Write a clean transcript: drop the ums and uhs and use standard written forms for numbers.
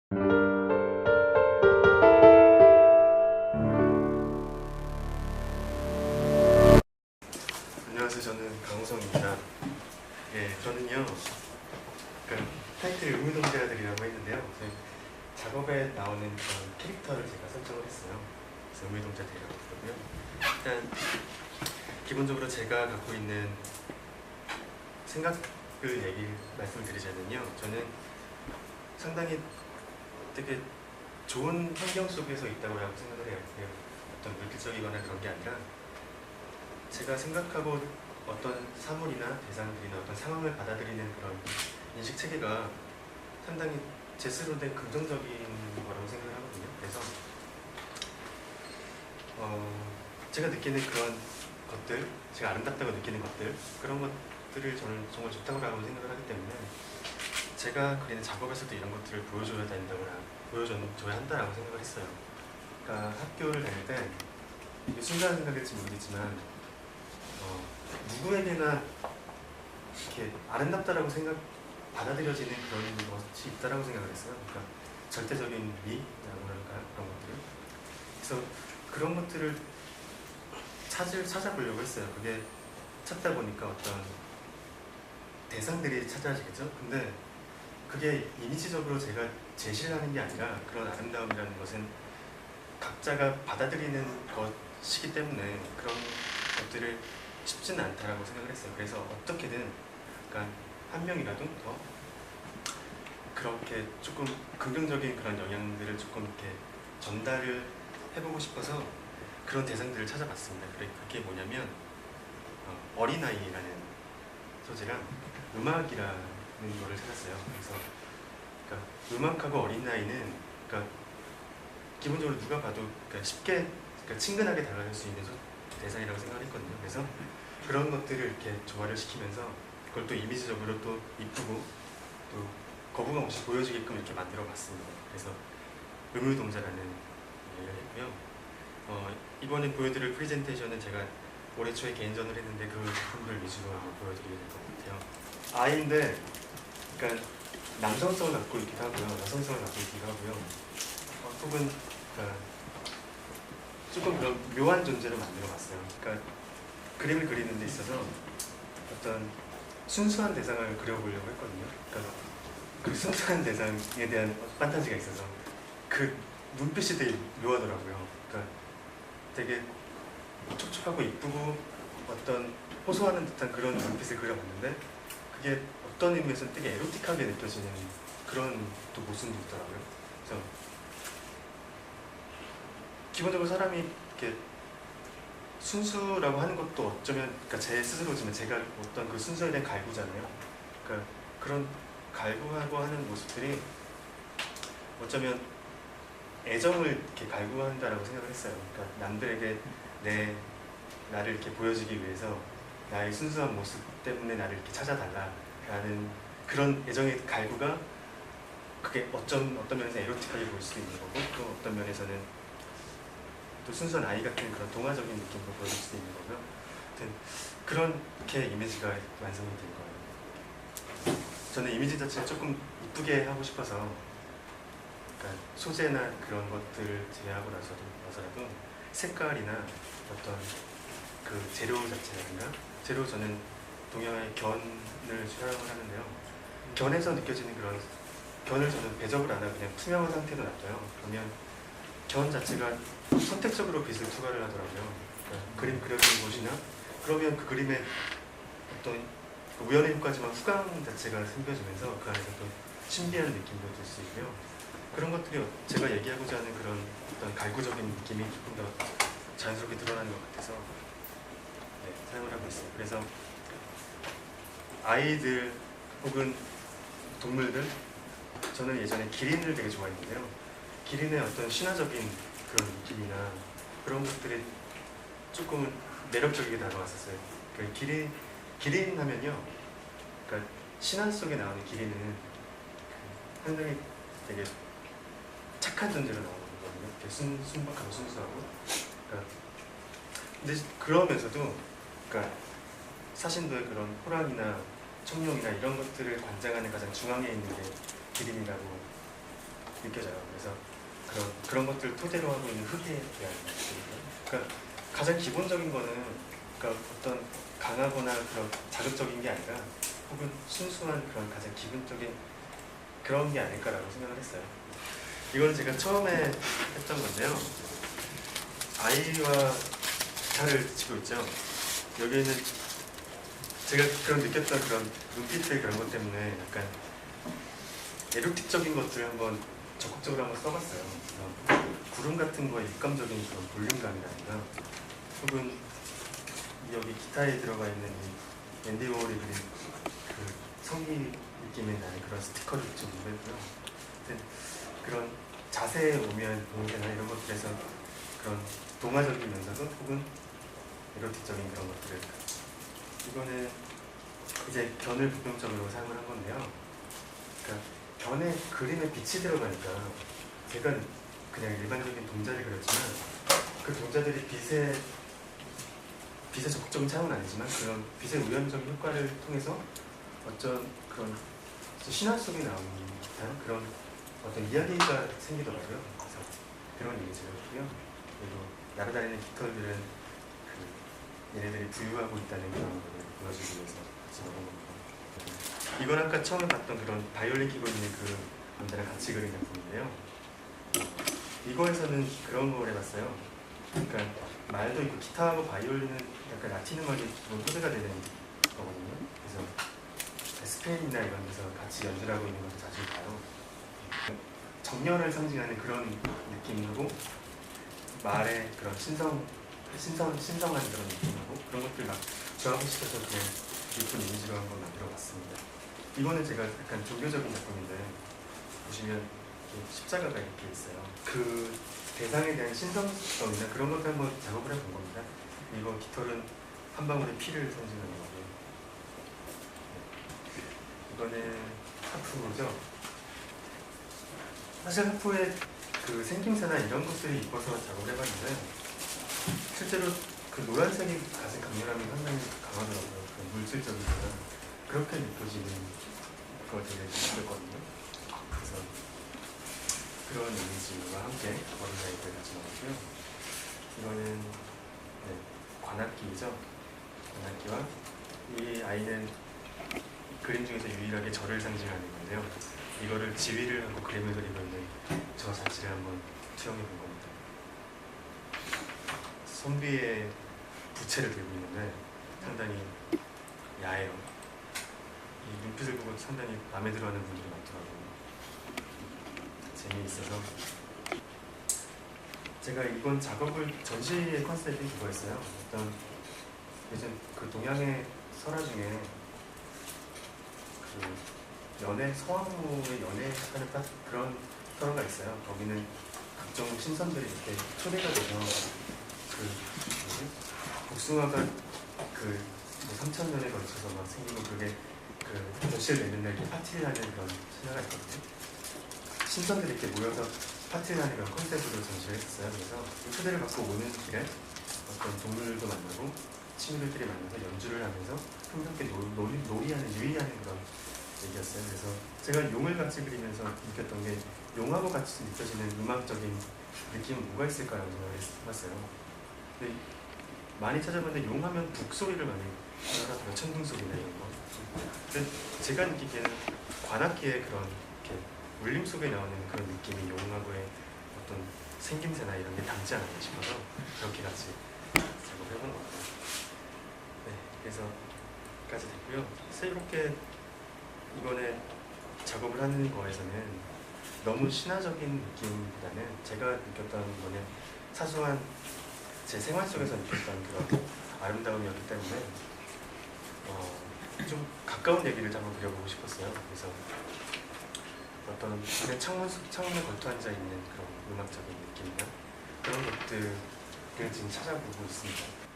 안녕하세요. 저는 강우성입니다. 예, 저는요, 타이틀 의무동자들이라고 했는데요. 작업에 나오는 그런 캐릭터를 제가 설정을 했어요. 그래서 의무동자들이라고 부르고요. 일단 기본적으로 제가 갖고 있는 생각을 말씀을 드리자면요. 저는 상당히 되게 좋은 환경 속에서 있다고 생각을 해요. 어떤 물질적이거나 그런 게 아니라 제가 생각하고 어떤 사물이나 대상들이나 어떤 상황을 받아들이는 그런 인식 체계가 상당히 제 스스로는 긍정적인 거라고 생각을 하거든요. 그래서 제가 느끼는 그런 것들, 제가 아름답다고 느끼는 것들, 그런 것들을 저는 정말 좋다고 생각을 하기 때문에 제가 그리는 작업에서도 이런 것들을 보여줘야 된다거나 보여줘야 한다라고 생각을 했어요. 그러니까 학교를 다닐 때 이게 순수한 생각일지 모르겠지만 누구에게나 이렇게 아름답다라고 받아들여지는 그런 것이 있다라고 생각을 했어요. 그러니까 절대적인 미라고 할까요? 그런 것들. 그래서 그런 것들을 찾아보려고 했어요. 그게 찾다 보니까 어떤 대상들이 찾아지겠죠? 근데 그게 이미지적으로 제가 제시를 하는 게 아니라 그런 아름다움이라는 것은 각자가 받아들이는 것이기 때문에 그런 것들을 쉽지는 않다라고 생각을 했어요. 그래서 어떻게든 그러니까 한 명이라도 더 그렇게 조금 긍정적인 그런 영향들을 조금 이렇게 전달을 해보고 싶어서 그런 대상들을 찾아봤습니다. 그게 뭐냐면 어린아이라는 소재랑 음악이라는 거를 찾았어요. 그래서 그러니까 음악하고 어린아이는 그러니까 기본적으로 누가 봐도 쉽게 친근하게 다가갈 수 있는 대상이라고 생각을 했거든요. 그래서 그런 것들을 이렇게 조화를 시키면서 그걸 또 이미지적으로 또 이쁘고 또 거부감 없이 보여지게끔 이렇게 만들어 봤습니다. 그래서 의무동자라는 얘기를 했고요. 이번에 보여드릴 프레젠테이션은 제가 올해 초에 개인전을 했는데 그 작품들 위주로 한번 보여드리게 될 것 같아요. 아이인데 그러니까 남성성을 갖고 있기도 하고요. 여성성을 갖고 있기도 하고요. 혹은 조금 그런 묘한 존재로 만들어 봤어요. 그러니까 그림을 그리는 데 있어서 어떤 순수한 대상을 그려보려고 했거든요. 그러니까 그 순수한 대상에 대한 판타지가 있어서 그 눈빛이 되게 묘하더라고요. 그러니까 되게 촉촉하고 이쁘고 어떤 호소하는 듯한 그런 눈빛을 그려봤는데 그게 어떤 의미에서는 되게 에로틱하게 느껴지는 그런 또 모습도 있더라고요. 그래서 기본적으로 사람이 이렇게 순수라고 하는 것도 어쩌면 그러니까 제 스스로지만 제가 어떤 그 순수에 대한 갈구잖아요. 그러니까 그런 갈구하고 하는 모습들이 어쩌면 애정을 이렇게 갈구한다라고 생각을 했어요. 그러니까 남들에게 나를 이렇게 보여주기 위해서 나의 순수한 모습 때문에 나를 이렇게 찾아달라라는 그런 애정의 갈구가 그게 어떤 면에서 에로틱하게 보일 수도 있는 거고 또 어떤 면에서는 또 순수한 아이 같은 그런 동화적인 느낌으로 보여줄 수도 있는 거고요. 아무튼 그렇게 이미지가 완성이 된 거예요. 저는 이미지 자체를 조금 이쁘게 하고 싶어서 그러니까 소재나 그런 것들을 제외하고 나서라도 색깔이나 어떤 그 재료 자체라든가 저는 동양의 견을 촬영을 하는데요. 견에서 느껴지는 그런 견을 저는 배접을 안 하고 그냥 투명한 상태로 놔둬요. 그러면 견 자체가 선택적으로 빛을 투과를 하더라고요. 그러니까 그림 그려지는 곳이나 그러면 그 그림에 어떤 우연의 효과지만 후광 자체가 생겨지면서 그 안에서 또 신비한 느낌도 들 수 있고요. 그런 것들이 제가 얘기하고자 하는 그런 어떤 갈구적인 느낌이 조금 더 자연스럽게 드러나는 것 같아서 사용을 하고 있어요. 그래서 아이들 혹은 동물들 저는 예전에 기린을 되게 좋아했는데요. 기린의 어떤 신화적인 그런 느낌이나 그런 것들이 조금 매력적이게 다가왔었어요. 그러니까 기린 하면요, 그러니까 신화 속에 나오는 기린은 상당히 되게 착한 존재로 나오거든요. 되게 순박하고 순수하고. 그러니까 근데 그러면서도, 그러니까 사신도의 그런 호랑이나 청룡이나 이런 것들을 관장하는 가장 중앙에 있는 게 기린이라고 느껴져요. 그래서 그런 것들을 토대로 하고 있는 흙에 대한 것들이고요. 그러니까 가장 기본적인 거는 그러니까 어떤 강하거나 그런 자극적인 게 아니라 혹은 순수한 그런 가장 기본적인 그런 게 아닐까라고 생각을 했어요. 이건 제가 처음에 했던 건데요. 아이와 기타를 치고 있죠. 여기에는 제가 그런 느꼈던 그런 눈빛들 그런 것 때문에 약간 에로틱적인 것들을 한번 적극적으로 한번 써봤어요. 구름 같은 거에 육감적인 그런 볼륨감이라든가 혹은 여기 기타에 들어가 있는 이 앤디 워홀이 그린 그 성기 느낌이 나는 그런 스티커를 좀 입었고요. 그런 자세에 오면 공개나 이런 것들에서 그런 동화적이면서도 혹은 에로틱적인 그런 것들을 이거는 이제 변을 부분적으로 사용을 한 건데요. 그러니까 변에 그림에 빛이 들어가니까 제가 그냥 일반적인 동자를 그렸지만 그 동자들이 빛의 적극적인 차원은 아니지만 그런 빛의 우연적인 효과를 통해서 어떤 그런 신화 속에 나오는 듯한 그런 어떤 이야기가 생기더라고요. 그래서 그런 이미지를 했고요. 그리고 날아다니는 깃털들은 얘네들이 부유하고 있다는 그런 걸 보여주기 위해서 같이 넣은 겁니다. 이건 아까 처음에 봤던 그런 바이올린 키고 있는 그 남자랑 같이 그린 작품인데요. 이거에서는 그런 걸 해봤어요. 그러니까 말도 있고 기타하고 바이올린은 약간 라틴 음악이 기본 토대가 되는 거거든요. 그래서 스페인이나 이런 데서 같이 연주를 하고 있는 것도 자주 봐요. 정열을 상징하는 그런 느낌이고 말의 그런 신성한 그런 느낌이고 그런 것들 막 조합시켜서 그냥 예쁜 이미지로 한번 만들어봤습니다. 이거는 제가 약간 종교적인 작품인데 보시면 십자가가 이렇게 있어요. 그 대상에 대한 신성성이나 그런 것들 한번 작업을 해본 겁니다. 이거 깃털은 한 방울의 피를 상징하는 거고요. 이거는 하프죠. 사실 하프의 그 생김새나 이런 것들이 이뻐서 작업을 해봤는데 실제로 그 노란색이 가진 강렬함이 상당히 강하더라고요. 그 물질적인 거는 그렇게 느껴지는 거 되게 느꼈거든요. 그래서 그런 이미지와 함께 어린아이들 같이 나왔고요. 이거는 관악기이죠. 관악기와 이 아이는 그림 중에서 유일하게 저를 상징하는 건데요. 이거를 지휘를 하고 그림을 그리고 있는 저 자체를 한번 투영해 본 겁니다. 선비의 부채를 들고 있는데 상당히 야해요. 이 눈빛을 보고 상당히 마음에 들어하는 분들이 많더라고요. 재미있어서 제가 이번 작업을 전시의 컨셉이 그거였어요. 어떤 요즘 그 동양의 설화 중에 그 연애 서왕모의 연애하는 그런 설화가 있어요. 거기는 각종 신선들이 이렇게 초대가 돼서 복숭아가 그 3,000년에 걸쳐서 막 생기고 그게 그 며칠 되는 날 이렇게 파티를 하는 그런 신화가 있거든요. 신선들이 이렇게 모여서 파티를 하는 그런 컨셉으로 전시를 했었어요. 그래서 초대를 받고 오는 길에 어떤 동물들도 만나고 친구들끼리 만나서 연주를 하면서 평상시에 놀이하는 유의하는 그런 얘기였어요. 그래서 제가 용을 같이 그리면서 느꼈던 게 용하고 같이 느껴지는 음악적인 느낌은 뭐가 있을까라고 생각을 해봤어요. 근데 많이 찾아봤는데 용하면 북소리를 많이 하더라고요. 천둥소리나 이런 거. 근데 제가 느끼기에는 관악기의 그런 이렇게 울림 속에 나오는 그런 느낌이 용하고의 어떤 생김새나 이런 게 담지 않았나 싶어서 그렇게 같이 작업을 해본 것 같아요. 네, 그래서 여기까지 됐고요. 새롭게 이번에 작업을 하는 거에서는 너무 신화적인 느낌보다는 제가 느꼈던 거는 사소한 제 생활 속에서 느꼈던 그런 아름다움이었기 때문에 좀 가까운 얘기를 한번 그려보고 싶었어요. 그래서 어떤 창문에 걸터 앉아 있는 그런 음악적인 느낌이나 그런 것들을 지금 찾아보고 있습니다.